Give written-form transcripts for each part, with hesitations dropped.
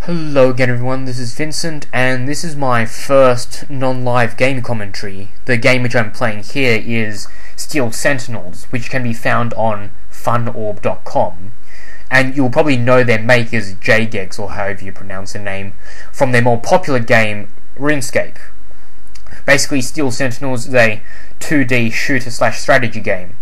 Hello again everyone, this is Vincent, and this is my first non-live game commentary. The game which I'm playing here is Steel Sentinels, which can be found on funorb.com. And you'll probably know their makers, JGEX, or however you pronounce the name, from their more popular game, RuneScape. Basically, Steel Sentinels is a 2D shooter/strategy game,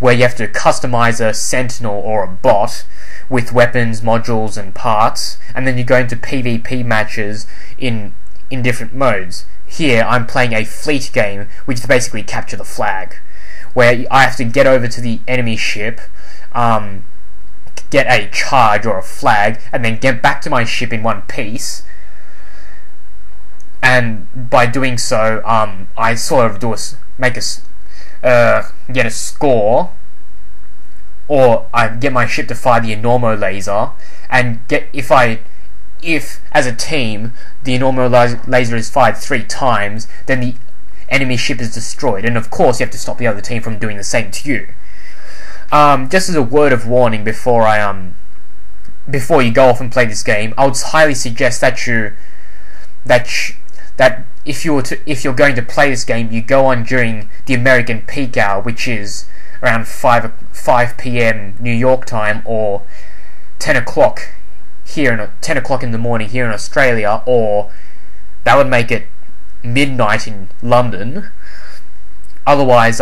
where you have to customize a sentinel or a bot with weapons, modules and parts, and then you go into PvP matches in different modes. Here I'm playing a fleet game, which is basically capture the flag, where I have to get over to the enemy ship, get a charge or a flag, and then get back to my ship in one piece. And by doing so, I sort of get a score, or I get my ship to fire the enormo laser, and if as a team the enormo laser is fired 3 times, then the enemy ship is destroyed, and of course you have to stop the other team from doing the same to you. Just as a word of warning before you go off and play this game, I would highly suggest that if you're going to play this game, you go on during the American peak hour, which is around 5 p.m. New York time, or 10 o'clock in the morning here in Australia, or that would make it midnight in London. Otherwise,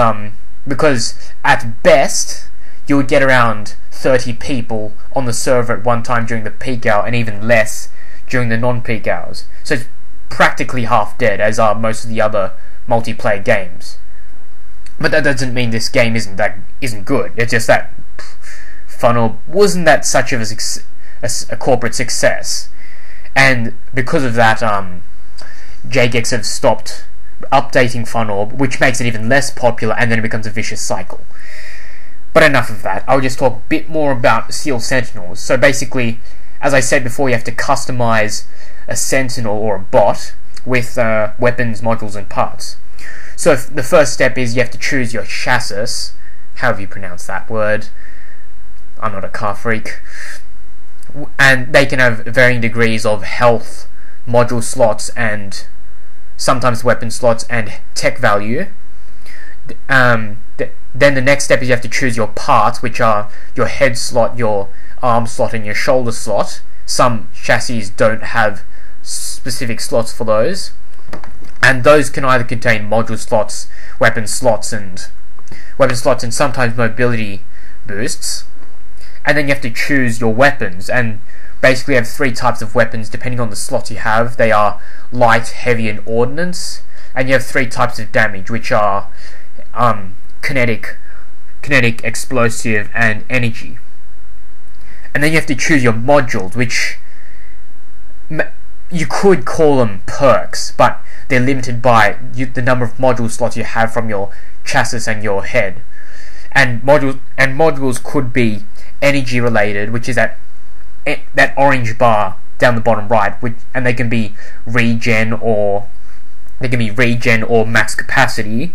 because at best you would get around 30 people on the server at one time during the peak hour, and even less during the non-peak hours. So it's practically half dead, as are most of the other multiplayer games. But that doesn't mean this game isn't good. It's just that Funorb wasn't that such of a corporate success, and because of that, JGEX have stopped updating Funorb, which makes it even less popular, and then it becomes a vicious cycle. But enough of that. I'll just talk a bit more about Steel Sentinels. So basically, as I said before, you have to customize a sentinel or a bot with weapons, modules, and parts. So the first step is you have to choose your chassis, however you pronounce that word. I'm not a car freak. And they can have varying degrees of health, module slots, and sometimes weapon slots and tech value. Then the next step is you have to choose your parts, which are your head slot, your arm slot, and your shoulder slot. Some chassis don't have specific slots for those, and those can either contain module slots, weapon slots, and sometimes mobility boosts. And then you have to choose your weapons, and basically you have 3 types of weapons depending on the slots you have. They are light, heavy, and ordnance. And you have 3 types of damage, which are kinetic, explosive, and energy. And then you have to choose your modules, which you could call them perks, but they're limited by the number of module slots you have from your chassis and your head. And modules could be energy related, which is that orange bar down the bottom right, and they can be regen or max capacity.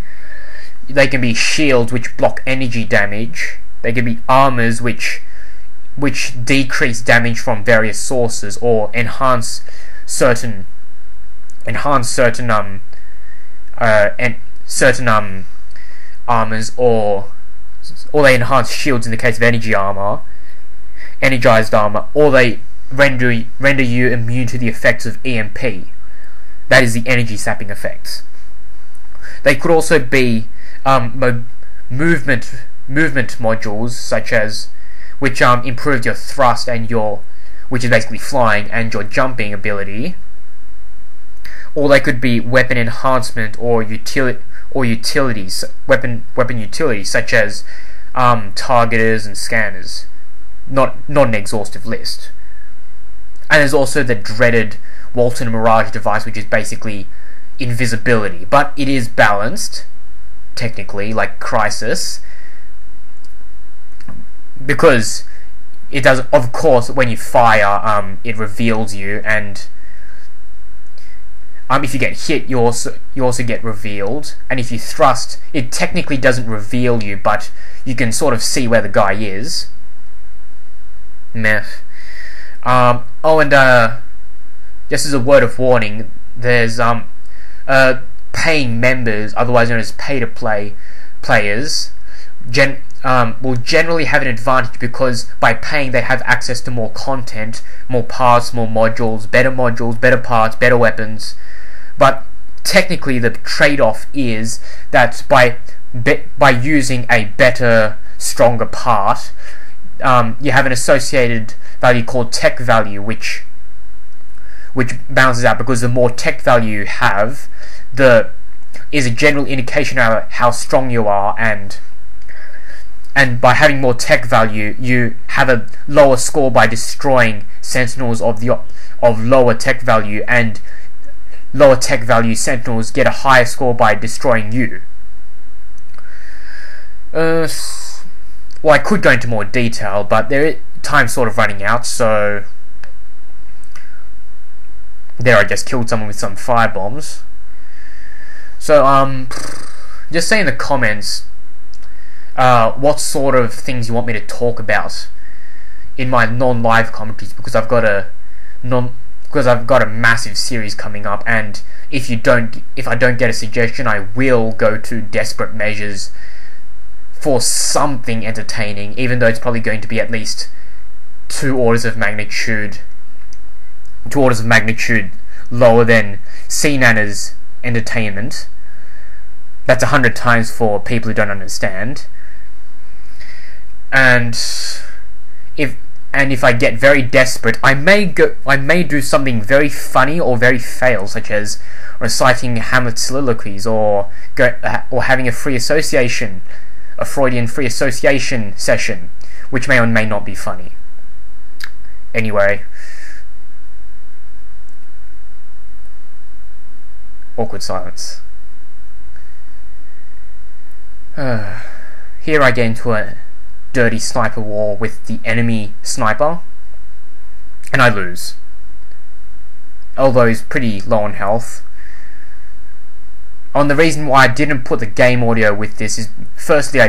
They can be shields, which block energy damage. They can be armors, which decrease damage from various sources, or enhance certain armors, or they enhance shields in the case of energized armor, or they render you immune to the effects of EMP. That is the energy sapping effects. They could also be movement modules, such as which improve your thrust and which is basically flying, and your jumping ability. Or they could be weapon enhancement or utilities, weapon utilities, such as targeters and scanners. Not an exhaustive list. And there's also the dreaded Walton Mirage device, which is basically invisibility, but it is balanced technically, like Crisis, because it does, of course, when you fire, it reveals you, and if you get hit, you also get revealed, and if you thrust, it technically doesn't reveal you, but you can sort of see where the guy is. Meh. just as a word of warning, there's paying members, otherwise known as pay-to-play players, will generally have an advantage because by paying they have access to more content, more parts, more modules, better parts, better weapons. But technically the trade-off is that by using a better, stronger part, you have an associated value called tech value, which balances out, because the more tech value you have, is a general indication of how strong you are, and by having more tech value, you have a lower score by destroying Sentinels of lower tech value, and lower tech value Sentinels get a higher score by destroying you. Well, I could go into more detail, but time's sort of running out, so there I just killed someone with some firebombs. So, just say in the comments what sort of things you want me to talk about in my non-live commentaries, because I've got a massive series coming up, and if I don't get a suggestion, I will go to desperate measures for something entertaining, even though it's probably going to be at least 2 orders of magnitude lower than C-Nana's entertainment. That's 100 times for people who don't understand. And if I get very desperate, I may do something very funny or very fail, such as reciting Hamlet's soliloquies, or having a Freudian free association session, which may or may not be funny. Anyway, awkward silence. Here I get into a dirty sniper war with the enemy sniper, and I lose. Although he's pretty low on health. The reason why I didn't put the game audio with this is, firstly,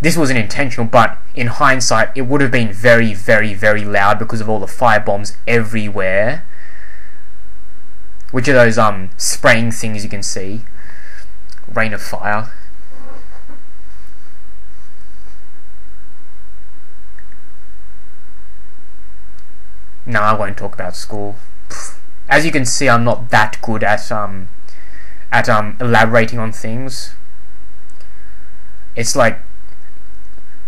this wasn't intentional, but in hindsight, it would have been very, very, very loud because of all the firebombs everywhere. Which are those spraying things you can see. Rain of fire. No, I won't talk about school. As you can see, I'm not that good at elaborating on things. It's like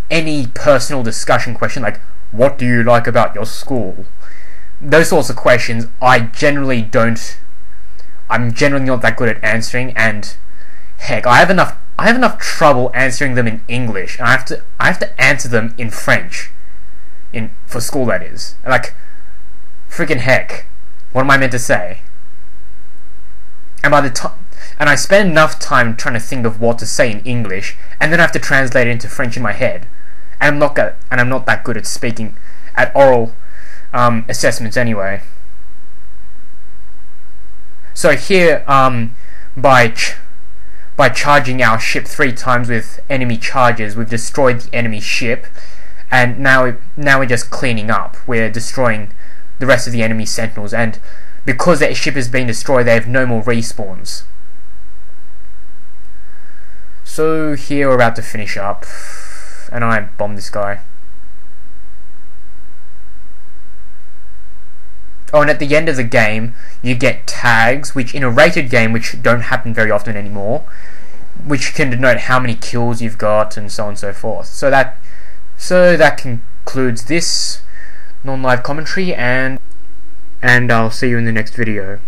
any personal discussion question, like, what do you like about your school? Those sorts of questions, I'm generally not that good at answering, and heck, I have enough trouble answering them in English, and I have to answer them in French, for school, that is. Like, freaking heck, what am I meant to say? And I spend enough time trying to think of what to say in English, and then I have to translate it into French in my head. And I'm not that good at speaking at oral assessments anyway. So here, by charging our ship 3 times with enemy charges, we've destroyed the enemy ship, and now we're just cleaning up. We're destroying the rest of the enemy Sentinels, and because their ship has been destroyed, they have no more respawns. So here we're about to finish up, and I bomb this guy. Oh, and at the end of the game, you get tags, which in a rated game, which don't happen very often anymore, which can denote how many kills you've got, and so on and so forth. So that concludes this non-live commentary, and I'll see you in the next video.